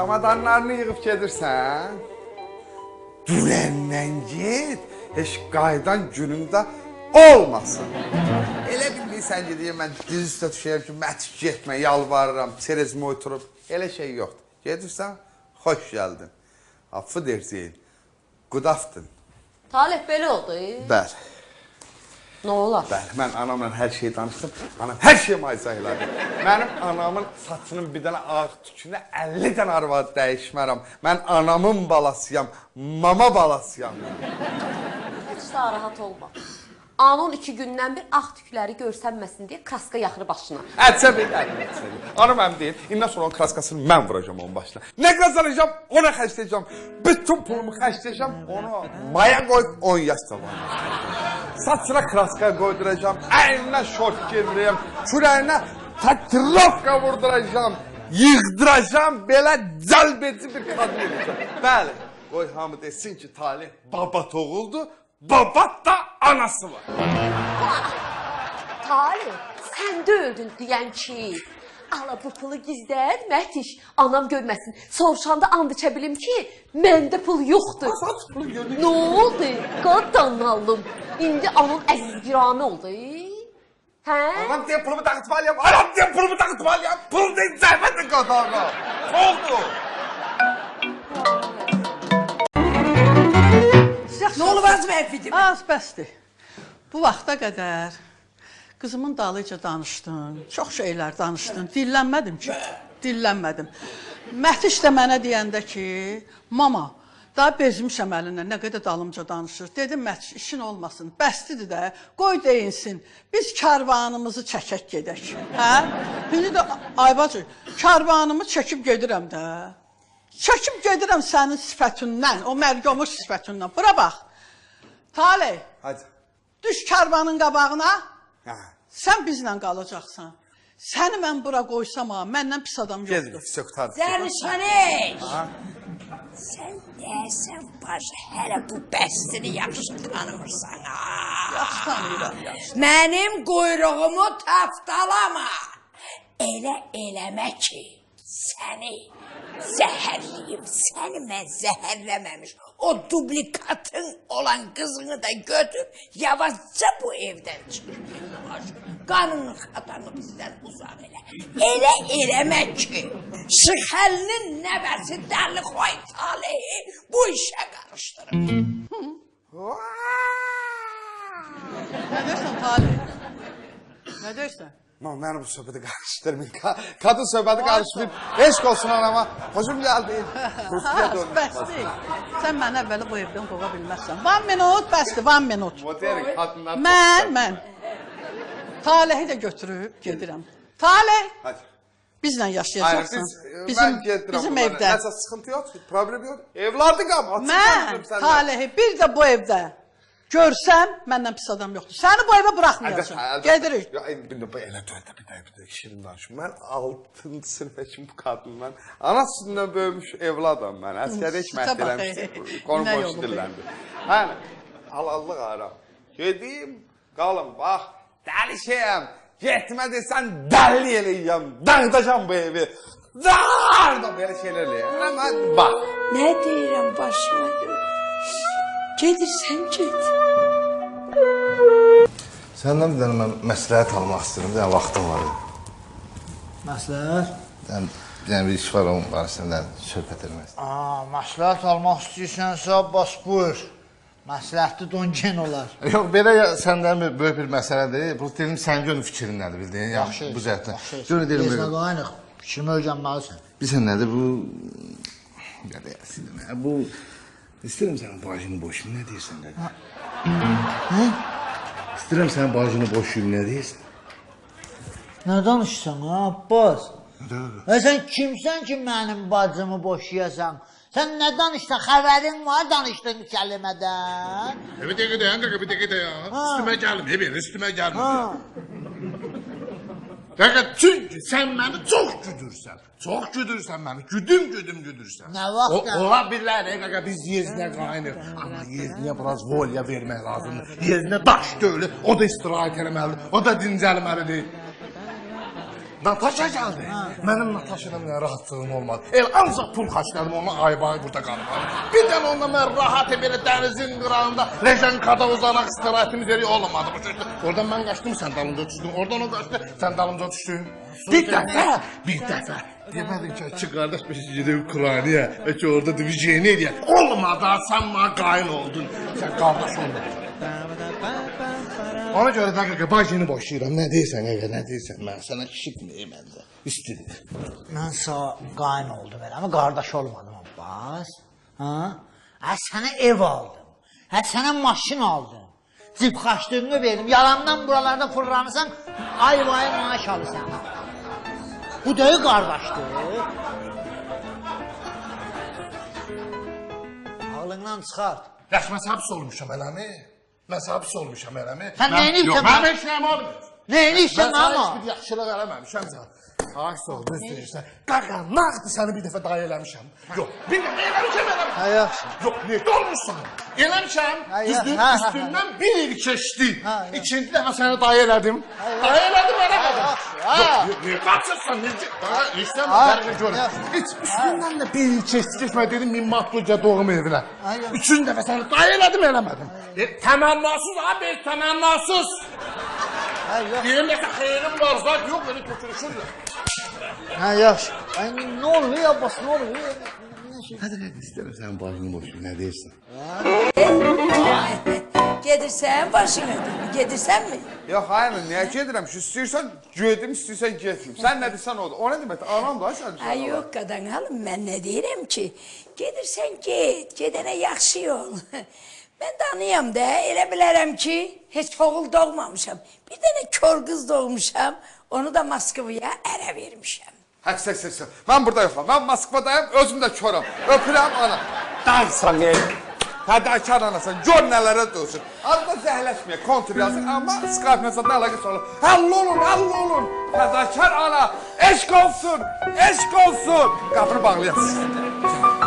Çamadanlarını yığıb gedirsən, dünəndən get, heç qaydan günündə olmasın. Elə bilmirsən gedəyim, mən diz üstə düşəyəm ki, mətik getmə, yalvarıram, çerezmə oturub. Elə şey yoxdur. Gedirsən, xoş gəldin. Affı dersin, good afternoon. Talih belə oldu. Bəli. Nə olar? Bəli, mən anamla hər şeyi danışdım. Anam hər şeyi izah elədi. Mənim anamın saçının bir dənə ağ tükünə 50 dənə arvad dəyişmərəm. Mən anamın balasıyam, mama balasıyam. Heç daha rahat olma. Anın 2 gündən bir ağ tükləri görsənməsin deyə kraska yaxırı başına. Əcəb edəlim. Anam mənim deyil, indən sonra onun kraskasını mən vuracam onun başına. Nə qazanacam, ona xərcləyəcəm. Bütün pulumu xərcləyəcəm, onu maya qoyub 10 yaş zamanı. Saçına kraska qoyduracam, əyninə şort giydirəcəm, kürəyinə tatuировка vurduracam, yığdıracam, belə cəlbedici bir qadın edəcəm. Bəli, qoy hamı desin ki, Talih babat oğuldu, babat da anası var. Talih, sən də öldün deyən ki, ala bu pulu gizlət, Mətiş, anam görməsin. Soruşanda and içə bilim ki, məndə pul yoxdur. Nə oldu? Qadanalım. İndi anın əzizgiranı oldu. Hə? Anam diye pulumu dağıtmalıyam, anam diye pulumu dağıtmalıyam. Pul değil, zəhmətin qadanı. Oldu. Nə olub azım əfidim? Az bəsdir. Bu vaxta qədər qızımın dalıyca danışdın, çox şeylər danışdın, dillənmədim ki, dillənmədim. Mətiş də mənə deyəndə ki, mama, daha bezmişəm əlindən, nə qədər dalımca danışır. Dedim, Mətiş, işin olmasın, bəstidir də, qoy deyinsin, biz karvanımızı çəkək gedək. Hə? İndi də, ay bacı, karvanımı çəkib gedirəm də. Çəkib gedirəm sənin sifətindən, o mərgəmuş sifətindən. Bura bax, Talih, düş karvanın qabağına. Sən bizlə qalacaqsan. Səni mən bura qoysam ha, məndən pis adam yoxdur. Zərnişanək! Sən deyəsən başı hələ bu bəstini yaxşı tanımırsan ha. Yaxşı tanıyıram, yaxşı. Mənim quyruğumu tapdalama. Elə eləmə ki, səni zəhərliyim, səni mən zəhərləməmiş. O dublikatın olan qızını da götür, yavaşca bu evdən çıxır. Qanını xatanı bizdən uzaq elə. Elə eləmə ki, Şıxəlinin nəvəsi dəli xoy Talehi bu işə qarışdırır. Nə deyirsən Talih? Nə deyirsən? Mən bu söhbəti qarışdırmayın. Kadın söhbəti qarışmayın. Eşq olsun anama. Hoşum gəldi. Bəsdir. Sən məni əvvəli bu evdən qova bilməzsən. 1 minut, bəsdir, 1 minut. Mən Talehi də götürüb gedirəm. Talih, bizlə yaşayacaqsın. Bizim evdə. Nəsə sıxıntı yox, problem yox. Evladı qam. Mən Talehi bir də bu evdə görsəm, məndən pis adam yoxdur. Səni bu evə buraxmayacaq. Gedirik. Elə döyədə bir də şirin danışım. Mən 6-cı sinifə kimi bu qadınla anasından böyümüş evladam mən. Əskəri heç məhdələmişdir. Qonu boş dilləndi. Hə, halallıq aram. Gedim, qalın, bax, dəli şeyəm. Getmə desən, dəli eləyəm. Dağıdacam bu evi. Dağıdam, belə şeylər eləyəm. Amma bax. Nə deyirəm başıma gör. Gedirsən, get. Səndən bir dənə mən məsləhət almaq istəyirəm, bir dənə vaxtım var. Məsləhət? Yəni bir iş var, onun barəsində söhbət etmək istəyirəm. Məsləhət almaq istəyirsənsə, bas buyur. Məsləhətli dongen olar. Yox, belə səndən böyük bir məsələ deyil. Bu dedim, sən gönül fikrindədir, bildin? Yaxşı, bu cəhətdən. yaxşı. Gezlə qaynıq, fikrimi öyrənməlisən. Bilsən nədir bu... Bu... İstəyirəm sənin bacını boşuyum, nə deyirsən? Nə? İstəyirəm sənin bacını boşuyum, nə deyirsən? Nə danışsan, ha, Abbas? Sən kimsən ki, mənim bacımı boşuyasan? Sən nə danışsan, xəbərin var danışdığın kəlmədən? Bir dəqiqə dayan, bir dəqiqə dayan. Üstümə gəlmə, bir üstümə gəlmə. Fəqət çünki sən məni çox güdürsən. Çox güdürsən məni, güdürsən. Nə vaxt? Ola bilər, biz yezinə qaynıq. Amma yezinə biraz volya vermək lazımdır. Yezinə daş döyülür, o da istirahət eləməlidir, o da dincəlməlidir. Natasha gəldi. Mənim Natasha'yla mənə rahatlığım olmadı. El ancaq pul xərclədim, ona ay-bay burada qalmadım. Bir dənə onunla mən rahat belə dənizin qırağında Lejankada uzanaq istirahətimiz yeri olmadı. Oradan mən qaçdım, sən dalımca düşdün. Oradan o qaçdı, sən dalımca düşdün. Bir dəfə. Demədim ki, iki qardaş biz gedib Ukraynaya və ki orada diviziyeni eləyək. Olmadı, sən mənə qayın oldun. Sən qardaş olmadın. Ona görə dəqiqə bacını boşayıram. Nə deyirsən, nə deyirsən? Mən sənə işitməyim məndə. Üstüdür. Mən sağ qayın oldum elə, ama qardaş olmadım Abbas. Sənə ev aldım. Sənə maşın aldım. Cib xaçlığını verdim. Yalandan buralarda fırlanırsan, ay-vay maaş alırsan. Bu deyil qardaşdır. Ağlından çıxart. Yaş, mən hapis olmuşam eləmi? Mən hapis olmuşam eləmi? Sən neyini Yox, işləm? mən işləm olmuyor. Neyini işləm Mən ama? sana heç bir yaxşılıq eləməmişəm sən. Ay sağ ol, düz deyirsən. Qaqa, nağdı səni bir dəfə daha eləmişəm. Yox, bir dəfə eləmişəm. Ha, yaxşı. Yox, niyə olmuşsan? Eləmişəm, düzdür, üstündən bir il keçdi. İkinci dəfə səni daha elədim. Daha elədim, eləmədim. Yox, niyə qaçırsan, necə? Daha işləmə, fərqini görüm. Heç üstündən də bir il keçmədi, dedim, minmatlıca doğum evinə. Üçüncü dəfə səni daha elədim, eləmədim. Təmənnasız abi, təmənnasız. Deyim də ki, xeyrim var, zat yox, beni götürüşürlər. Ha, yaxşı. Nə oluyor Abbas, nə oluyor? Hadi istəmirsən başını boşu, nə deyirsən? Gedirsən başına, gedirsən mi? Yox, hayır, niyə gedirəm ki? İstəyirsən gedim, istəyirsən getməyim. Sən nə deyirsən odur. O nə deməkdir? Anam da sən. Ay yox qadan alım, mən nə deyirəm ki? Gedirsən get, gedənə yaxşı yol. Mən də anıyam da, elə bilərəm ki, heç oğul doğmamışam. Bir dənə kör qız doğmuşam, onu da Moskvaya ərə vermişəm. Həks. Mən burada yoxam. Mən Moskvadayım, özüm də körəm. Öpürəm ana. Dansan ey. Fədakar anasan, gör nələrə dönsün. Arada zəhləşməyə, kontur yazın, amma Skype mesajda əlaqəsi olur. Həll olun. Fədakar ana, eşq olsun. Qapını bağlayasın.